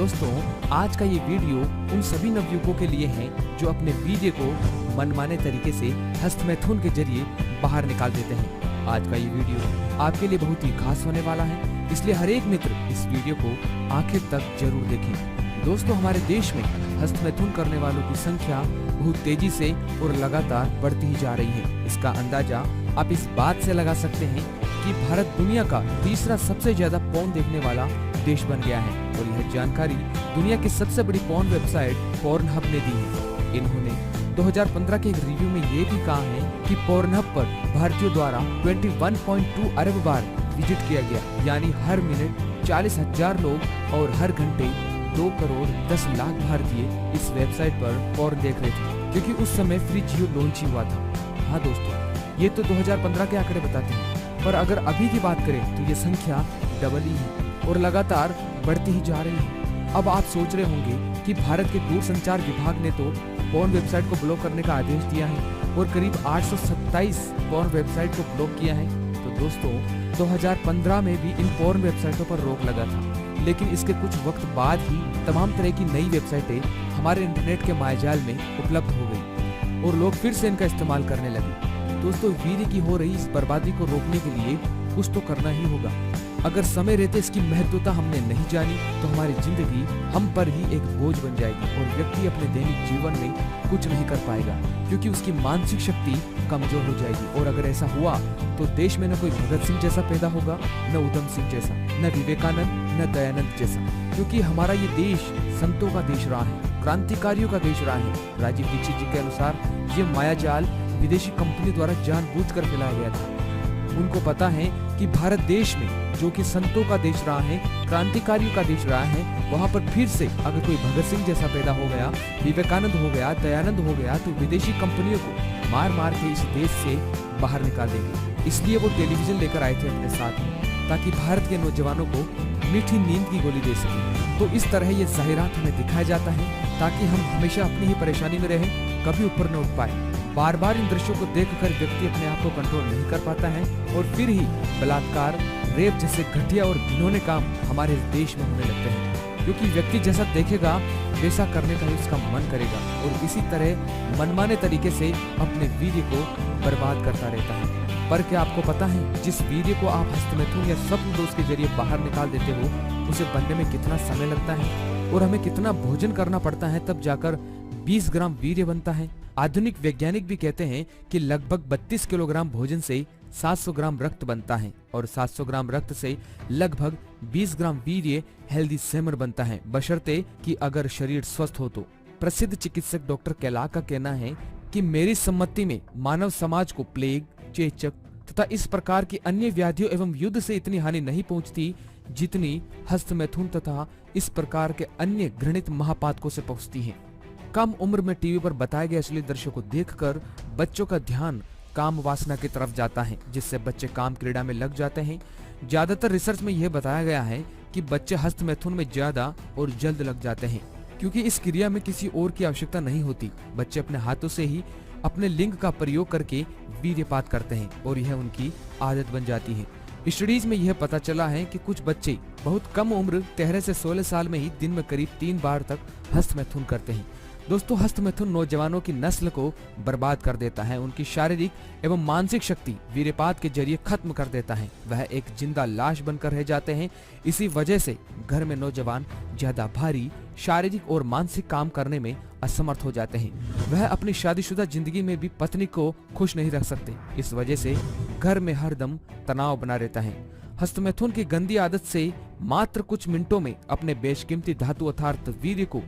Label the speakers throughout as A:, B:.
A: दोस्तों, आज का ये वीडियो उन सभी नवयुवकों के लिए है जो अपने वीर्य को मनमाने तरीके से हस्तमैथुन के जरिए बाहर निकाल देते हैं। आज का ये वीडियो आपके लिए बहुत ही खास होने वाला है, इसलिए हर एक मित्र इस वीडियो को आखिर तक जरूर देखें। दोस्तों, हमारे देश में हस्तमैथुन करने वालों की संख्या बहुत तेजी से और लगातार बढ़ती ही जा रही है। इसका अंदाजा आप इस बात से लगा सकते हैं कि भारत दुनिया का तीसरा सबसे ज्यादा पॉर्न देखने वाला देश बन गया है और यह जानकारी दुनिया की सबसे बड़ी पॉर्न वेबसाइट पॉर्नहब ने दी है। इन्होंने 2015 के एक रिव्यू में ये भी कहा है कि पॉर्नहब पर भारतीयों द्वारा 21.2 अरब बार विजिट किया गया, यानी हर मिनट 40,000 लोग और हर घंटे 2 करोड़ 10 लाख भारतीय इस वेबसाइट पर पॉर्न देख रहे थे, क्योंकि उस समय फ्री जियो लॉन्च ही हुआ था। हाँ दोस्तों, ये तो 2015 के आंकड़े बताते हैं, पर अगर अभी की बात करें तो ये संख्या डबल ही है और लगातार बढ़ती ही जा रही है। अब आप सोच रहे होंगे कि भारत के दूरसंचार विभाग ने तो पॉर्न वेबसाइट को ब्लॉक करने का आदेश दिया है और करीब 827 पॉर्न वेबसाइट को ब्लॉक किया है। तो दोस्तों, 2015 में भी इन पॉर्न वेबसाइटों पर रोक लगा था, लेकिन इसके कुछ वक्त बाद ही तमाम तरह की नई वेबसाइटें हमारे इंटरनेट के मायाजाल में उपलब्ध हो गई और लोग फिर से इनका इस्तेमाल करने लगे। दोस्तों, वीर्य की हो रही इस बर्बादी को रोकने के लिए कुछ तो करना ही होगा। अगर समय रहते इसकी महत्वता हमने नहीं जानी तो हमारी जिंदगी हम पर ही एक बोझ बन जाएगी और व्यक्ति अपने दैनिक जीवन में कुछ नहीं कर पाएगा, क्योंकि उसकी मानसिक शक्ति कमजोर हो जाएगी। और अगर ऐसा हुआ तो देश में न कोई भगत सिंह जैसा पैदा होगा, न उधम सिंह जैसा, न विवेकानंद, न दयानंद जैसा, क्योंकि हमारा ये देश संतों का देश रहा है, क्रांतिकारियों का देश रहा है। राजीव दीक्षित जी के अनुसार ये मायाजाल विदेशी कंपनी द्वारा जानबूझकर फैलाया गया था। उनको पता है कि भारत देश में, जो कि संतों का देश रहा है, क्रांतिकारियों का देश रहा है, वहाँ पर फिर से अगर कोई भगत सिंह जैसा पैदा हो गया, विवेकानंद हो गया, दयानंद हो गया, तो विदेशी कंपनियों को मार मार के इस देश से बाहर निकाल देंगे। इसलिए वो टेलीविजन लेकर आए थे अपने साथ में, ताकि भारत के नौजवानों को मीठी नींद की गोली दे सके। तो इस तरह ये जाहिरात हमें दिखाया जाता है ताकि हम हमेशा अपनी ही परेशानी में रहें, कभी ऊपर न उठ पाए। बार बार इन दृश्यों को देखकर व्यक्ति अपने आप को कंट्रोल नहीं कर पाता है और फिर ही बलात्कार, रेप जैसे घटिया और घिनौने काम हमारे देश में होने लगते हैं, क्योंकि व्यक्ति जैसा देखेगा वैसा करने का ही उसका मन करेगा और इसी तरह मनमाने तरीके से अपने वीर्य को बर्बाद करता रहता है। पर क्या आपको पता है, जिस वीर्य को आप हस्तमैथुन या स्वप्न दोष के जरिए बाहर निकाल देते हो, उसे बनने में कितना समय लगता है और हमें कितना भोजन करना पड़ता है तब जाकर 20 ग्राम वीर्य बनता है। आधुनिक वैज्ञानिक भी कहते हैं कि लगभग 32 किलोग्राम भोजन से 700 ग्राम रक्त बनता है और 700 ग्राम रक्त से लगभग 20 ग्राम वीर्य हेल्दी सेमर बनता है, बशर्ते कि अगर शरीर स्वस्थ हो तो। प्रसिद्ध चिकित्सक डॉक्टर कैला का कहना है कि मेरी सम्मति में मानव समाज को प्लेग, चेचक तथा इस प्रकार की अन्य व्याधियों एवं युद्ध से इतनी हानि नहीं पहुंचती जितनी हस्तमैथुन तथा इस प्रकार के अन्य घृणित महापातकों से पहुंचती है। कम उम्र में टीवी पर बताए गए असली दृश्यों को देखकर बच्चों का ध्यान काम वासना की तरफ जाता है, जिससे बच्चे काम क्रीड़ा में लग जाते हैं। ज्यादातर रिसर्च में यह बताया गया है कि बच्चे हस्तमैथुन में ज्यादा और जल्द लग जाते हैं, क्योंकि इस क्रिया में किसी और की आवश्यकता नहीं होती। बच्चे अपने हाथों से ही अपने लिंग का प्रयोग करके वीर्यपात करते हैं और यह उनकी आदत बन जाती है। स्टडीज में यह पता चला है कि कुछ बच्चे बहुत कम उम्र 13 से 16 साल में ही दिन में करीब 3 बार तक हस्तमैथुन करते हैं। दोस्तों, हस्तमैथुन नौजवानों की नस्ल को बर्बाद कर देता है, उनकी शारीरिक एवं मानसिक शक्ति वीर्यपात के जरिए खत्म कर देता है। वह एक जिंदा लाश बनकर रह जाते हैं। इसी वजह से घर में नौजवान ज्यादा भारी शारीरिक और मानसिक काम करने में असमर्थ हो जाते हैं। वह अपनी शादीशुदा जिंदगी में भी पत्नी को खुश नहीं रख सकते। इस वजह से घर में हरदम तनाव बना रहता है। हस्तमैथुन की गंदी आदत से मात्र कुछ मिनटों में अपने बेशकीमती धातु अर्थात वीर्य को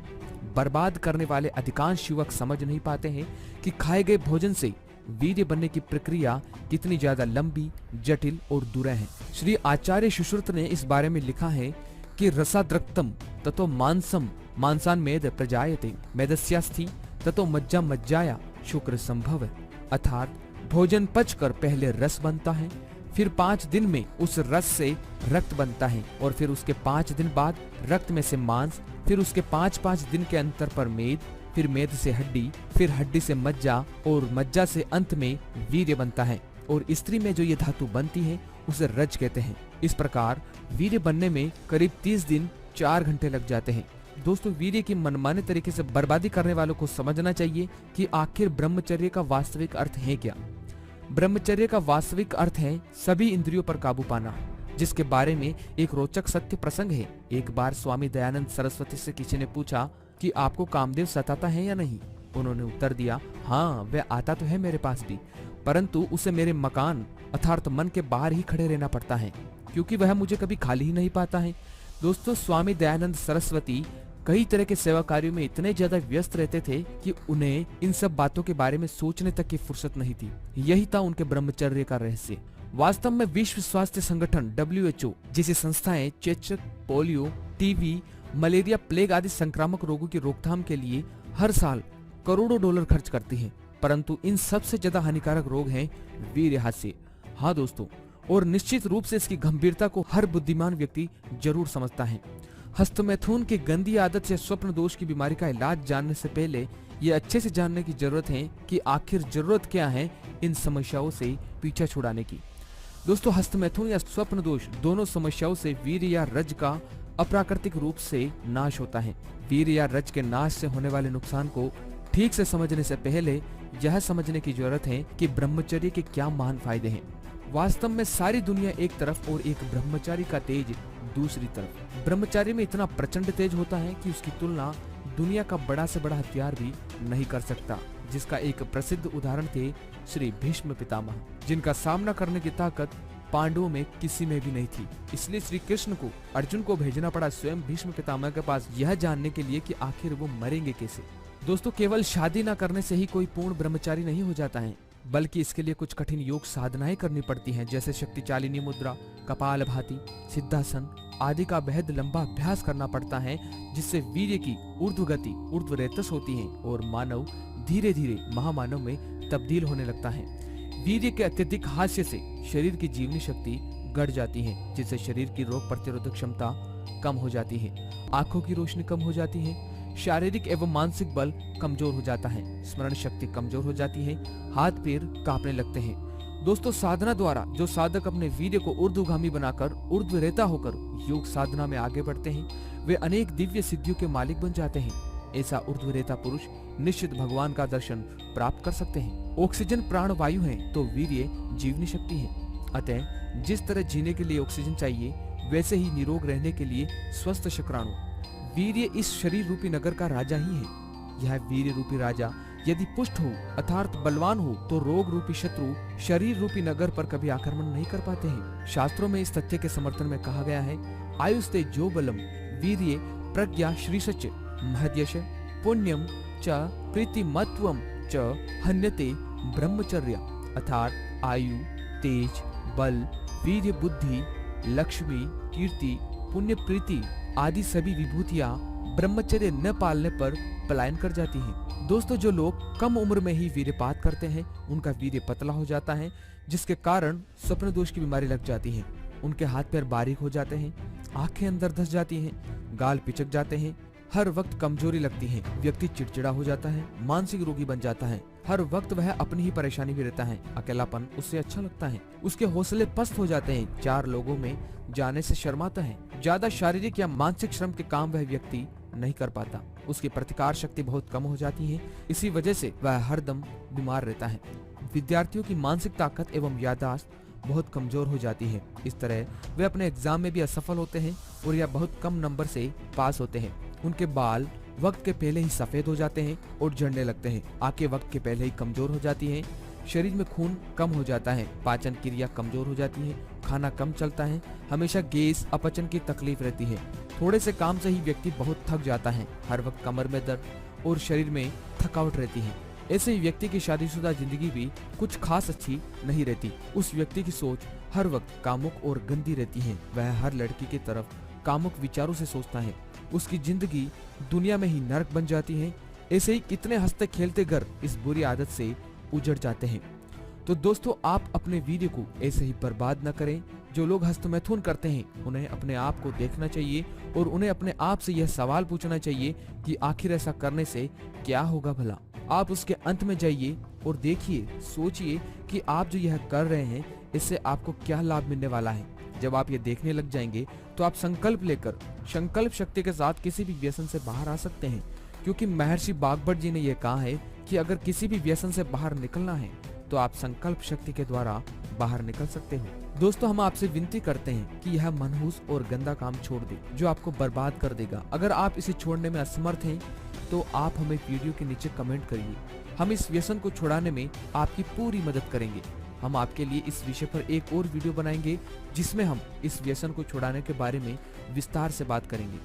A: बर्बाद करने वाले अधिकांश युवक समझ नहीं पाते हैं कि खाए गए भोजन से वीर्य बनने की प्रक्रिया कितनी ज्यादा लंबी, जटिल और दूरह है। श्री आचार्य सुश्रुत ने इस बारे में लिखा है कि रसाद्रक्तम ततो मांसम मांसान मेद प्रजायते मेदस्यास्थि ततो मज्जा मज्जाया शुक्र संभव, अर्थात भोजन पचकर पहले रस बनता है, फिर 5 दिन में उस रस से रक्त बनता है और फिर उसके 5 दिन बाद रक्त में से मांस, फिर उसके 5-5 दिन के अंतर पर मेद, फिर मेद से हड्डी, फिर हड्डी से मज्जा और मज्जा से अंत में वीर्य बनता है। और स्त्री में जो ये धातु बनती है उसे रज कहते हैं। इस प्रकार वीर्य बनने में करीब 30 दिन 4 घंटे लग जाते हैं। दोस्तों वीर्य की मनमाने तरीके से बर्बादी करने वालों को समझना चाहिए कि आखिर ब्रह्मचर्य का वास्तविक अर्थ है क्या। ब्रह्मचर्य का वास्तविक अर्थ है सभी इंद्रियों पर काबू पाना, जिसके बारे में एक रोचक सत्य प्रसंग है। एक बार स्वामी दयानंद सरस्वती से किसी ने पूछा कि आपको कामदेव सताता है या नहीं। उन्होंने उत्तर दिया, हाँ वह आता तो है मेरे पास भी, परंतु उसे मेरे मकान अर्थात मन के बाहर ही खड़े रहना पड़ता है, क्योंकि वह मुझे कभी खाली ही नहीं पाता है। दोस्तों स्वामी दयानंद सरस्वती कई तरह के सेवा कार्यों में इतने ज्यादा व्यस्त रहते थे कि उन्हें इन सब बातों के बारे में सोचने तक की फुर्सत नहीं थी। यही था उनके ब्रह्मचर्य का रहस्य। वास्तव में विश्व स्वास्थ्य संगठन WHO जैसी संस्थाएं चेचक, पोलियो, टीबी, मलेरिया, प्लेग आदि संक्रामक रोगों की रोकथाम के लिए हर साल करोड़ों डॉलर खर्च करती है, परंतु इन सबसे ज्यादा हानिकारक रोग हैं वीर्यहास्य। हाँ दोस्तों, और निश्चित रूप से इसकी गंभीरता को हर बुद्धिमान व्यक्ति जरूर समझता है। हस्तमैथुन की गंदी आदत या स्वप्न दोष की बीमारी का इलाज जानने से पहले ये अच्छे से जानने की जरूरत है कि आखिर जरूरत क्या है इन समस्याओं से पीछा छुड़ाने की। दोस्तों हस्तमैथुन या स्वप्न दोष दोनों समस्याओं से वीर्य या रज का अप्राकृतिक रूप से नाश होता है। वीर्य या रज के नाश से होने वाले नुकसान को ठीक से समझने से पहले यह समझने की जरूरत है कि ब्रह्मचर्य के क्या महान फायदे हैं। वास्तव में सारी दुनिया एक तरफ और एक ब्रह्मचारी का तेज दूसरी तरफ। ब्रह्मचारी में इतना प्रचंड तेज होता है कि उसकी तुलना दुनिया का बड़ा से बड़ा हथियार भी नहीं कर सकता, जिसका एक प्रसिद्ध उदाहरण थे श्री भीष्म पितामह, जिनका सामना करने की ताकत पांडवों में किसी में भी नहीं थी। इसलिए श्री कृष्ण को अर्जुन को भेजना पड़ा स्वयं भीष्म पितामह के पास, यह जानने के लिए कि आखिर वो मरेंगे कैसे। दोस्तों केवल शादी न करने से ही कोई पूर्ण ब्रह्मचारी नहीं हो जाता है, बल्कि इसके लिए कुछ कठिन योग साधनाएं करनी पड़ती हैं, जैसे शक्तिचालिनी मुद्रा, कपालभाति, सिद्धासन आदि का बेहद लंबा अभ्यास करना पड़ता है, जिससे वीर्य की ऊर्ध्व गति ऊर्ध्व रेतस होती है और मानव धीरे धीरे महामानव में तब्दील होने लगता है। वीर्य के अत्यधिक हास्य से शरीर की जीवनी शक्ति घट जाती है, जिससे शरीर की रोग प्रतिरोधक क्षमता कम हो जाती है, आंखों की रोशनी कम हो जाती है, शारीरिक एवं मानसिक बल कमजोर हो जाता है, स्मरण शक्ति कमजोर हो जाती है, हाथ पैर कांपने लगते हैं। दोस्तों साधना द्वारा जो साधक अपने वीर्य को ऊर्ध्वगामी बनाकर ऊर्ध्वरेता होकर योग साधना में आगे बढ़ते हैं, वे अनेक दिव्य सिद्धियों के मालिक बन जाते हैं। ऐसा ऊर्ध्वरेता पुरुष निश्चित भगवान का दर्शन प्राप्त कर सकते हैं। ऑक्सीजन प्राण वायु है तो वीर्य जीवनी शक्ति है। अतः जिस तरह जीने के लिए ऑक्सीजन चाहिए, वैसे ही निरोग रहने के लिए स्वस्थ शुक्राणु। वीर्य इस शरीर रूपी नगर का राजा ही है। यह वीर्य रूपी राजा यदि पुष्ट हो अर्थात बलवान हो तो रोग रूपी शत्रु शरीर रूपी नगर पर कभी आक्रमण नहीं कर पाते हैं। शास्त्रों में इस तथ्य के समर्थन में कहा गया है, आयुस्ते जो बलम वीर्ये प्रज्ञा श्रीसच महद्यश पुण्यम च प्रीतिमत्वम च हन्यते ब्रह्मचर्य। अर्थात आयु, तेज, बल, वीर्य, बुद्धि, लक्ष्मी, कीर्ति, पुण्य, प्रीति आदि सभी विभूतियां ब्रह्मचर्य न पालने पर पलायन कर जाती हैं। दोस्तों जो लोग कम उम्र में ही वीर्यपात करते हैं, उनका वीर्य पतला हो जाता है, जिसके कारण स्वप्न दोष की बीमारी लग जाती है। उनके हाथ पैर बारीक हो जाते हैं, आंखें अंदर धस जाती हैं, गाल पिचक जाते हैं, हर वक्त कमजोरी लगती है, व्यक्ति चिड़चिड़ा हो जाता है, मानसिक रोगी बन जाता है, हर वक्त वह अपनी ही परेशानी में रहता है, अकेलापन उससे अच्छा लगता है, उसके हौसले पस्त हो जाते हैं, चार लोगों में जाने से शर्माता है, ज्यादा शारीरिक या मानसिक श्रम के काम वह व्यक्ति नहीं कर पाता, उसकी प्रतिकार शक्ति बहुत कम हो जाती है, इसी वजह से वह हरदम बीमार रहता है। विद्यार्थियों की मानसिक ताकत एवं याददाश्त बहुत कमजोर हो जाती है। इस तरह वे अपने एग्जाम में भी असफल होते हैं और या बहुत कम नंबर से पास होते हैं। उनके बाल वक्त के पहले ही सफेद हो जाते हैं और झड़ने लगते हैं, आंखें वक्त के पहले ही कमजोर हो जाती हैं, शरीर में खून कम हो जाता है, पाचन क्रिया कमजोर हो जाती है, खाना कम चलता है, हमेशा गैस अपचन की तकलीफ रहती है, थोड़े से काम से ही व्यक्ति बहुत थक जाता है, हर वक्त कमर में दर्द और शरीर में थकावट रहती है। ऐसे ही व्यक्ति की शादीशुदा जिंदगी भी कुछ खास अच्छी नहीं रहती। उस व्यक्ति की सोच हर वक्त कामुक और गंदी रहती है, वह हर लड़की की तरफ कामुक विचारों से सोचता है, उसकी जिंदगी दुनिया में ही नरक बन जाती है। ऐसे ही कितने हंसते खेलते घर इस बुरी आदत से उजड़ जाते हैं। तो दोस्तों आप अपने वीर्य को ऐसे ही बर्बाद न करें। जो लोग हस्तमैथुन करते हैं उन्हें अपने आप को देखना चाहिए और उन्हें अपने आप से यह सवाल पूछना चाहिए कि आखिर ऐसा करने से क्या होगा भला। आप उसके अंत में जाइए और देखिए, सोचिए कि आप जो यह कर रहे हैं इससे आपको क्या लाभ मिलने वाला है। जब आप ये देखने लग जाएंगे तो आप संकल्प लेकर संकल्प शक्ति के साथ किसी भी व्यसन से बाहर आ सकते हैं, क्योंकि महर्षि बागभट्ट जी ने यह कहा है कि अगर किसी भी व्यसन से बाहर निकलना है तो आप संकल्प शक्ति के द्वारा बाहर निकल सकते हो। दोस्तों, हम आपसे विनती करते हैं कि यह मनहूस और गंदा काम छोड़ दे जो आपको बर्बाद कर देगा। अगर आप इसे छोड़ने में असमर्थ हैं तो आप हमें वीडियो के नीचे कमेंट करिए। हम इस व्यसन को छुड़ाने में आपकी पूरी मदद करेंगे। हम आपके लिए इस विषय पर एक और वीडियो बनाएंगे जिसमें हम इस व्यसन को छुड़ाने के बारे में विस्तार से बात करेंगे।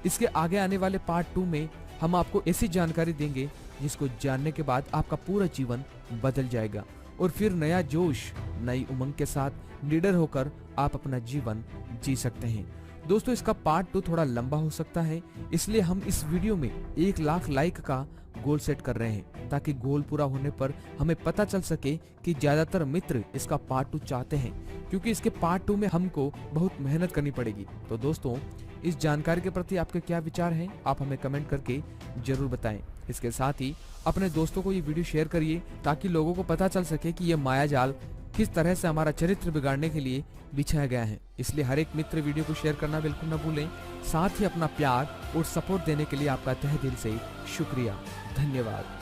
A: इसके आगे आने वाले पार्ट 2 में हम आपको ऐसी जानकारी देंगे जिसको जानने के बाद आपका पूरा जीवन बदल जाएगा और फिर नया जोश, नई उमंग के साथ निडर होकर आप अपना जीवन जी सकते हैं। दोस्तों, इसका पार्ट 2 थोड़ा लंबा हो सकता है, इसलिए हम इस वीडियो में 1 लाख लाइक का गोल सेट कर रहे हैं, ताकि गोल पूरा होने पर हमें पता चल सके कि ज्यादातर मित्र इसका पार्ट 2 चाहते हैं, क्योंकि इसके पार्ट 2 में हमको बहुत मेहनत करनी पड़ेगी। तो दोस्तों, इस जानकारी के प्रति आपके क्या विचार हैं, आप हमें कमेंट करके जरूर बताएं। इसके साथ ही अपने दोस्तों को ये वीडियो शेयर करिए ताकि लोगों को पता चल सके कि ये मायाजाल किस तरह से हमारा चरित्र बिगाड़ने के लिए बिछाया गया है। इसलिए हर एक मित्र वीडियो को शेयर करना बिल्कुल न भूलें। साथ ही अपना प्यार और सपोर्ट देने के लिए आपका तहे दिल से शुक्रिया। धन्यवाद।